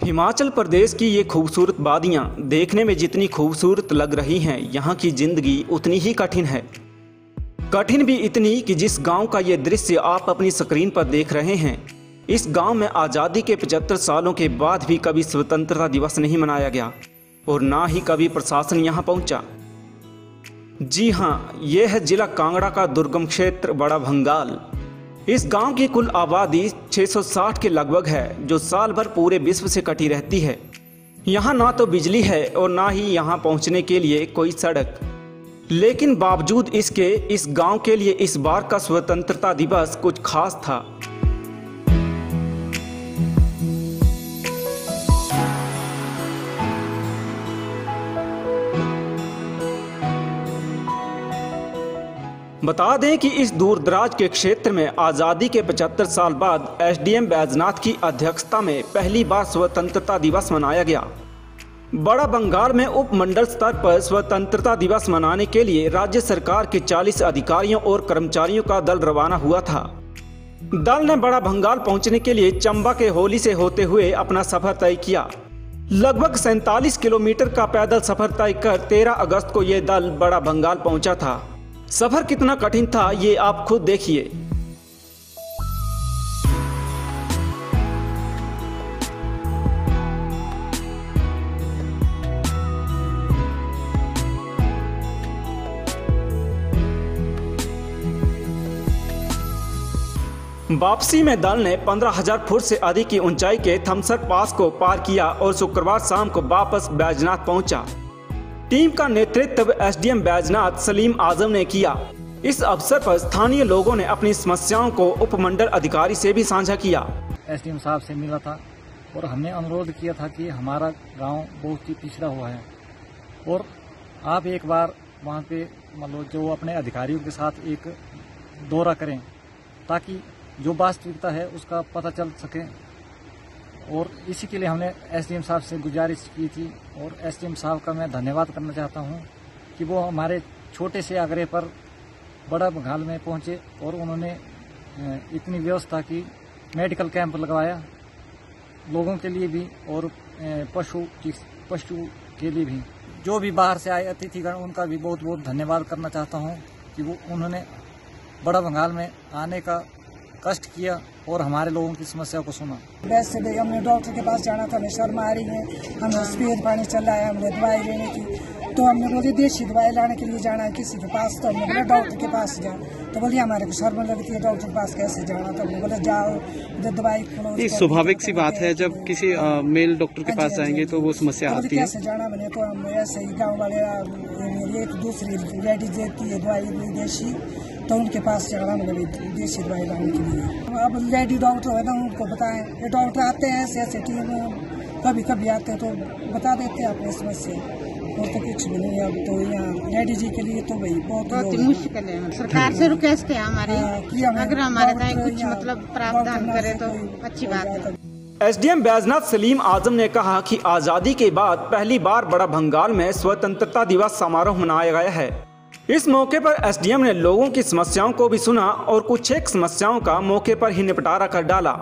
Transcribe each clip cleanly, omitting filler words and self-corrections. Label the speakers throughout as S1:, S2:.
S1: हिमाचल प्रदेश की ये खूबसूरत वादियाँ देखने में जितनी खूबसूरत लग रही हैं, यहाँ की जिंदगी उतनी ही कठिन है। कठिन भी इतनी कि जिस गांव का ये दृश्य आप अपनी स्क्रीन पर देख रहे हैं, इस गांव में आज़ादी के 75 सालों के बाद भी कभी स्वतंत्रता दिवस नहीं मनाया गया और ना ही कभी प्रशासन यहाँ पहुँचा। जी हाँ, ये है जिला कांगड़ा का दुर्गम क्षेत्र बड़ा भंगाल। इस गांव की कुल आबादी 660 के लगभग है, जो साल भर पूरे विश्व से कटी रहती है। यहाँ ना तो बिजली है और ना ही यहाँ पहुँचने के लिए कोई सड़क। लेकिन बावजूद इसके इस गांव के लिए इस बार का स्वतंत्रता दिवस कुछ खास था। बता दें कि इस दूरदराज के क्षेत्र में आज़ादी के 75 साल बाद एसडीएम बैजनाथ की अध्यक्षता में पहली बार स्वतंत्रता दिवस मनाया गया। बड़ा बंगाल में उपमंडल स्तर पर स्वतंत्रता दिवस मनाने के लिए राज्य सरकार के 40 अधिकारियों और कर्मचारियों का दल रवाना हुआ था। दल ने बड़ा बंगाल पहुंचने के लिए चंबा के होली से होते हुए अपना सफर तय किया। लगभग 47 किलोमीटर का पैदल सफर तय कर 13 अगस्त को यह दल बड़ा बंगाल पहुंचा था। सफर कितना कठिन था ये आप खुद देखिए। वापसी में दल ने 15,000 फुट से अधिक की ऊंचाई के थमसर पास को पार किया और शुक्रवार शाम को वापस बैजनाथ पहुंचा। टीम का नेतृत्व एसडीएम बैजनाथ सलीम आजम ने किया। इस अवसर पर स्थानीय लोगों ने अपनी समस्याओं को उपमंडल अधिकारी से भी साझा किया।
S2: एसडीएम साहब से मिला था और हमने अनुरोध किया था कि हमारा गांव बहुत ही पिछड़ा हुआ है और आप एक बार वहां पे मतलब जो अपने अधिकारियों के साथ एक दौरा करें ताकि जो वास्तविकता है उसका पता चल सके। और इसी के लिए हमने एसडीएम साहब से गुजारिश की थी और एसडीएम साहब का मैं धन्यवाद करना चाहता हूं कि वो हमारे छोटे से आग्रह पर बड़ा बंगाल में पहुंचे और उन्होंने इतनी व्यवस्था की, मेडिकल कैंप लगवाया लोगों के लिए भी और पशु के लिए भी। जो भी बाहर से आए अतिथिगण उनका भी बहुत बहुत धन्यवाद करना चाहता हूं कि वो उन्होंने बड़ा बंगाल में आने का कष्ट किया और हमारे लोगों की समस्या को सुना।
S3: वैसे भी हमने डॉक्टर के पास जाना था, हमें शर्म आ रही है, हमें सफेद पानी चल रहा है, हमने दवाई लेने की, तो हमने बोले देशी दवाई लाने के लिए जाना है किसी के पास, तो हमने बोला डॉक्टर के पास जा, तो बोलिए हमारे को शर्म लगती है डॉक्टर के पास कैसे जाना, तो हमने बोला जाओ दवाई।
S4: ये स्वाभाविक सी बात है, जब किसी मेल डॉक्टर के पास जाएंगे तो वो समस्या आती है।
S3: कैसे जाना मैंने, तो हम ऐसे ही गाँव वाले एक दूसरी लेडीज देती है दवाई देशी, तो उनके पास जाना मैंने देशी दवाई लाने के लिए। अब लेडी डॉक्टर है ना, उनको बताएं, ये डॉक्टर आते हैं ऐसे टीम कभी कभी आते हैं तो बता देते हैं अपनी समस्या, और तो कुछ भी नहीं। अब तो यहाँ लेडी जी के लिए तो भाई बहुत
S5: मुश्किल है। सरकार से रिक्वेस्ट है हमारी, अगर हमारे लिए कुछ मतलब प्रावधान करे तो अच्छी बात है।
S1: एसडीएम बैजनाथ सलीम आजम ने कहा कि आज़ादी के बाद पहली बार बड़ा बंगाल में स्वतंत्रता दिवस समारोह मनाया गया है। इस मौके पर एसडीएम ने लोगों की समस्याओं को भी सुना और कुछ एक समस्याओं का मौके पर ही निपटारा कर डाला।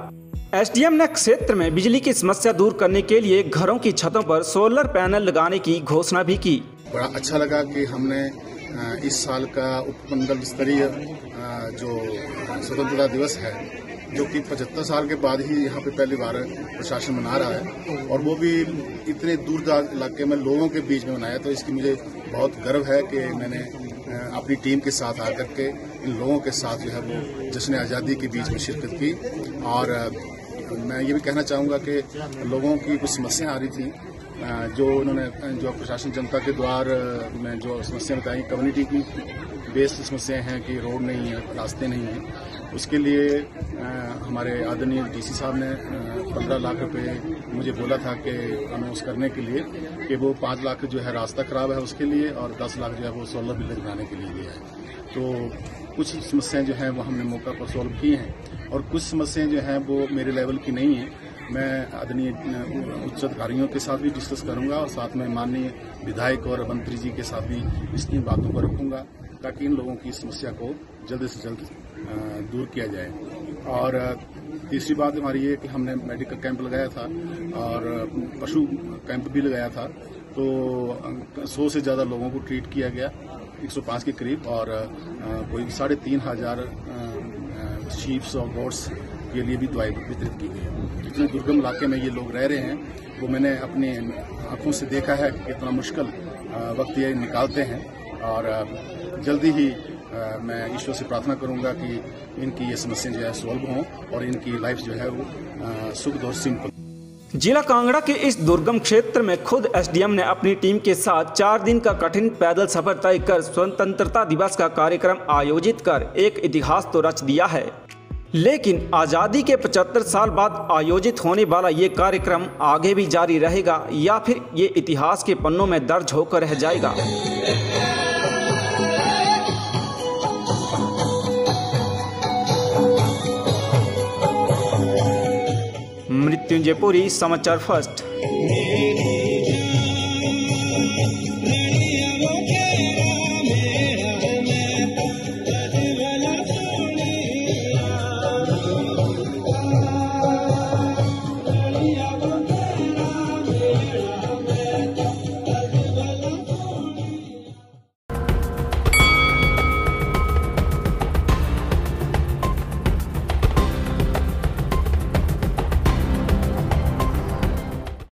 S1: एसडीएम ने क्षेत्र में बिजली की समस्या दूर करने के लिए घरों की छतों पर सोलर पैनल लगाने की घोषणा भी की।
S6: बड़ा अच्छा लगा कि हमने इस साल का उपमंडल स्तरीय जो स्वतंत्रता दिवस है, जो कि 75 साल के बाद ही यहाँ पे पहली बार प्रशासन मना रहा है और वो भी इतने दूर इलाके में लोगों के बीच में मनाया, तो इसकी मुझे बहुत गर्व है कि मैंने अपनी टीम के साथ आकर के इन लोगों के साथ जो है वो जश्न आज़ादी के बीच में शिरकत की। और मैं ये भी कहना चाहूँगा कि लोगों की कुछ समस्याएं आ रही थी, जो प्रशासन जनता के द्वार में जो समस्या बताई, कम्युनिटी की बेस्ड समस्याएं हैं कि रोड नहीं है, रास्ते नहीं हैं, उसके लिए हमारे आदरणीय डीसी साहब ने 15 लाख रुपए मुझे बोला था कि अनाउंस करने के लिए कि वो 5 लाख जो है रास्ता खराब है उसके लिए और 10 लाख जो है वो सोलर बिल बनाने के लिए दिया है। तो कुछ समस्याएं जो हैं वो हमने मौका पर सॉल्व की हैं और कुछ समस्याएं जो हैं वो मेरे लेवल की नहीं है। मैं आदरणीय उच्च अधिकारियों के साथ भी डिस्कस करूंगा और साथ में माननीय विधायक और मंत्री जी के साथ भी इसकी बातों को रखूंगा ताकि इन लोगों की समस्या को जल्द से जल्द दूर किया जाए। और तीसरी बात हमारी ये कि हमने मेडिकल कैंप लगाया था और पशु कैंप भी लगाया था, तो 100 से ज़्यादा लोगों को ट्रीट किया गया, 105 के करीब, और कोई 3,500 शीप्स और गोट्स के लिए भी दवाई वितरित की गई। जितने दुर्गम इलाके में ये लोग रह रहे हैं वो मैंने अपनी आंखों से देखा है कि कितना मुश्किल वक्त ये निकालते हैं, और जल्दी ही मैं ईश्वर से प्रार्थना करूंगा कि इनकी ये समस्या जो है सॉल्व हों और इनकी लाइफ जो है वो सुख और सिंपल।
S1: जिला कांगड़ा के इस दुर्गम क्षेत्र में खुद एसडीएम ने अपनी टीम के साथ 4 दिन का कठिन पैदल सफर तय कर स्वतंत्रता दिवस का कार्यक्रम आयोजित कर एक इतिहास तो रच दिया है। लेकिन आज़ादी के 75 साल बाद आयोजित होने वाला ये कार्यक्रम आगे भी जारी रहेगा या फिर ये इतिहास के पन्नों में दर्ज होकर रह जाएगा। मृत्युंजय पुरी, समाचार फर्स्ट।